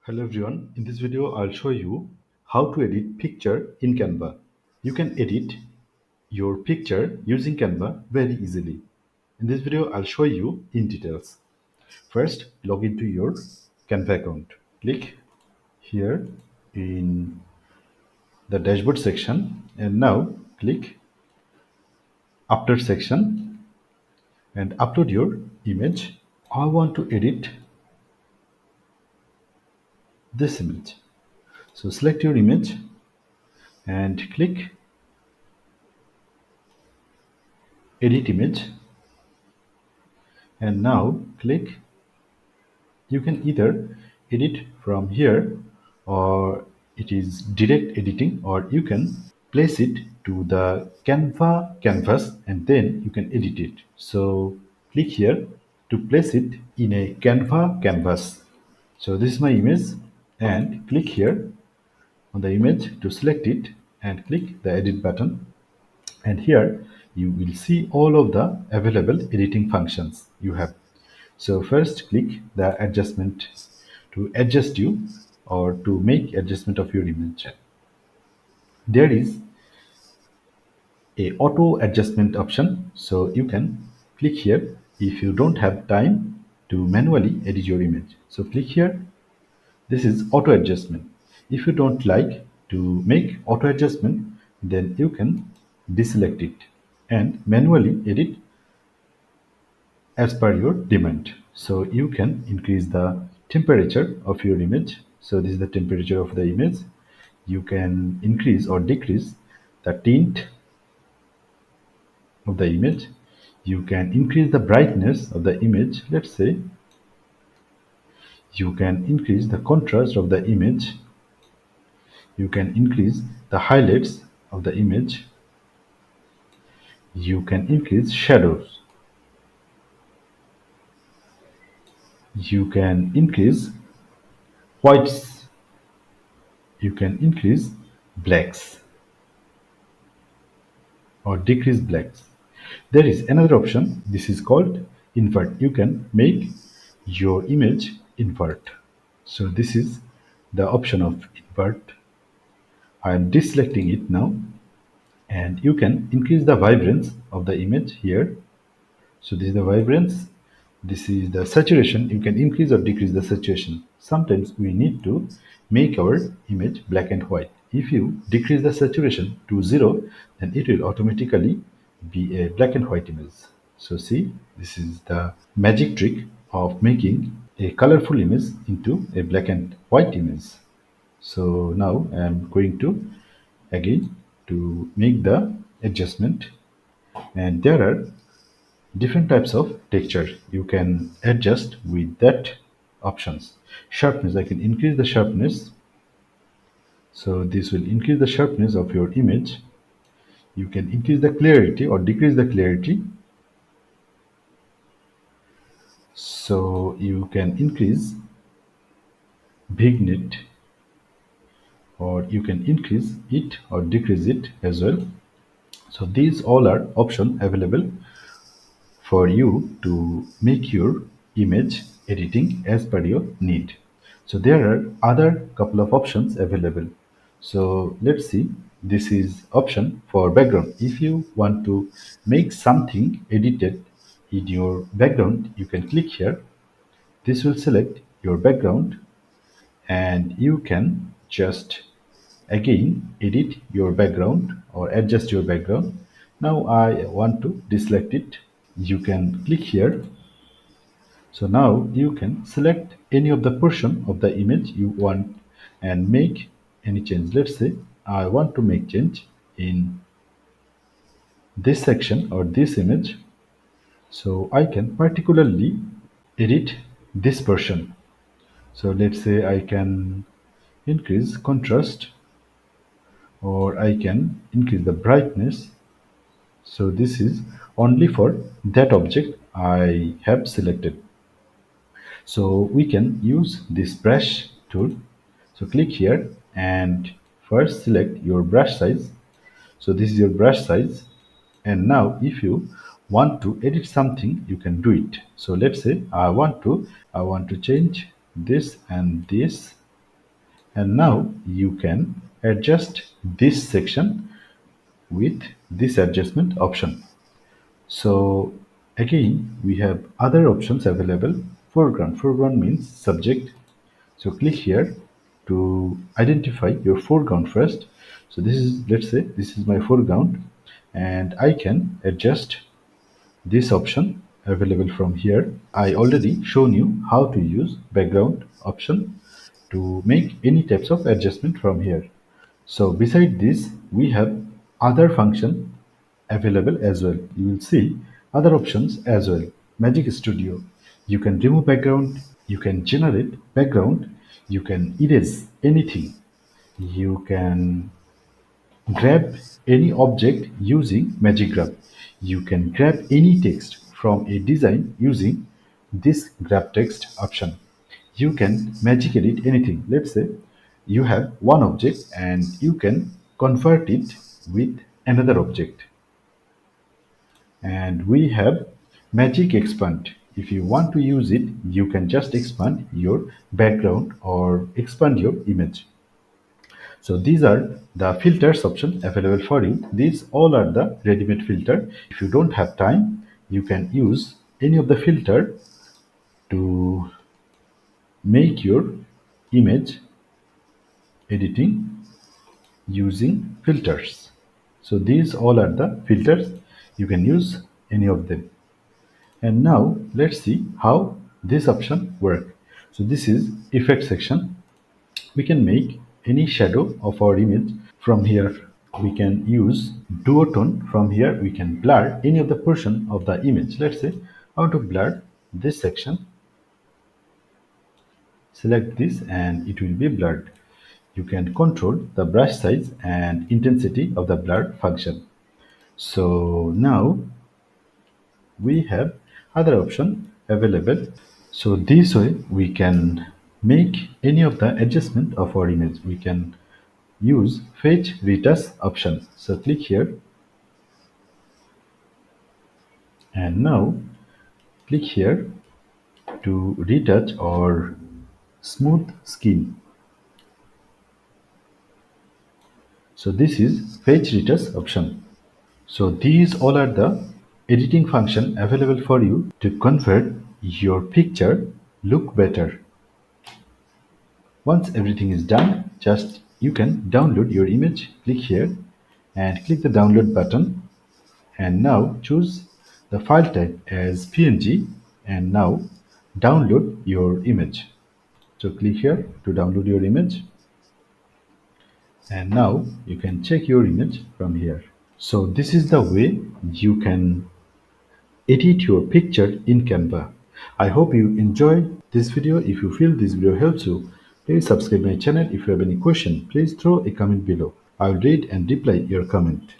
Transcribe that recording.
Hello everyone, in this video I'll show you how to edit picture in Canva. You can edit your picture using Canva very easily. In this video I'll show you in details. First, log into your Canva account. Click here in the dashboard section and now click after section and upload your image. I want to edit this image. So select your image and click edit image and now click. You can either edit from here or it is direct editing, or you can place it to the Canva canvas and then you can edit it. So click here to place it in a Canva canvas. So this is my image and click here on the image to select it and click the edit button, and here you will see all of the available editing functions you have. So first click the adjustment to adjust you or to make adjustment of your image. There is a auto adjustment option, so you can click here if you don't have time to manually edit your image. So click here. This is auto adjustment. If you don't like to make auto adjustment, then you can deselect it and manually edit as per your demand. So you can increase the temperature of your image. So this is the temperature of the image. You can increase or decrease the tint of the image. You can increase the brightness of the image. Let's say you can increase the contrast of the image. You can increase the highlights of the image. You can increase shadows. You can increase whites. You can increase blacks or decrease blacks. There is another option. This is called invert. You can make your image invert. So this is the option of invert. I am deselecting it now, and you can increase the vibrance of the image here. So this is the vibrance. This is the saturation. You can increase or decrease the saturation. Sometimes we need to make our image black and white. If you decrease the saturation to 0, then it will automatically be a black and white image. So see, this is the magic trick of making a colorful image into a black and white image. So now I am going to again to make the adjustment, and there are different types of texture you can adjust with that options. Sharpness, I can increase the sharpness, so this will increase the sharpness of your image. You can increase the clarity or decrease the clarity, so you can increase vignette or you can increase it or decrease it as well. So these all are options available for you to make your image editing as per your need. So there are other couple of options available. So let's see, this is option for background. If you want to make something edited in your background, you can click here. This will select your background and you can just again edit your background or adjust your background. Now I want to deselect it. You can click here. So now you can select any of the portion of the image you want and make any change. Let's say I want to make change in this section or this image. So I can particularly edit this portion. So let's say I can increase contrast or I can increase the brightness. So this is only for that object I have selected. So we can use this brush tool. So click here and first select your brush size. So this is your brush size, and now if you want to edit something you can do it. So let's say I want to change this and this. And now you can adjust this section with this adjustment option. So again, we have other options available. Foreground. Foreground means subject. So click here to identify your foreground first. So this is, let's say, this is my foreground, and I can adjust this option available from here. I already shown you how to use background option to make any types of adjustment from here. So beside this, we have other function available as well. You will see other options as well. Magic Studio. You can remove background, you can generate background, you can erase anything. You can grab any object using Magic Grab. You can grab any text from a design using this grab text option. You can magic edit anything. Let's say you have one object and you can convert it with another object. And we have magic expand. If you want to use it, you can just expand your background or expand your image. So these are the filters option available for you. These all are the ready-made filter. If you don't have time, you can use any of the filter to make your image editing using filters. So these all are the filters. You can use any of them. And now let's see how this option work. So this is effect section. We can make any shadow of our image from here. We can use duotone. From here we can blur any of the portion of the image. Let's say I want to blur this section. Select this and it will be blurred. You can control the brush size and intensity of the blur function. So now we have other option available. So this way we can make any of the adjustment of our image. We can use fetch retouch option. So click here and now click here to retouch or smooth skin. So this is fetch retouch option. So these all are the editing function available for you to convert your picture look better. Once everything is done, just you can download your image. Click here and click the download button and now choose the file type as PNG and now download your image. So click here to download your image and now you can check your image from here. So this is the way you can edit your picture in Canva. I hope you enjoyed this video. If you feel this video helps you, please subscribe my channel. If you have any question, please throw a comment below. I will read and reply your comment.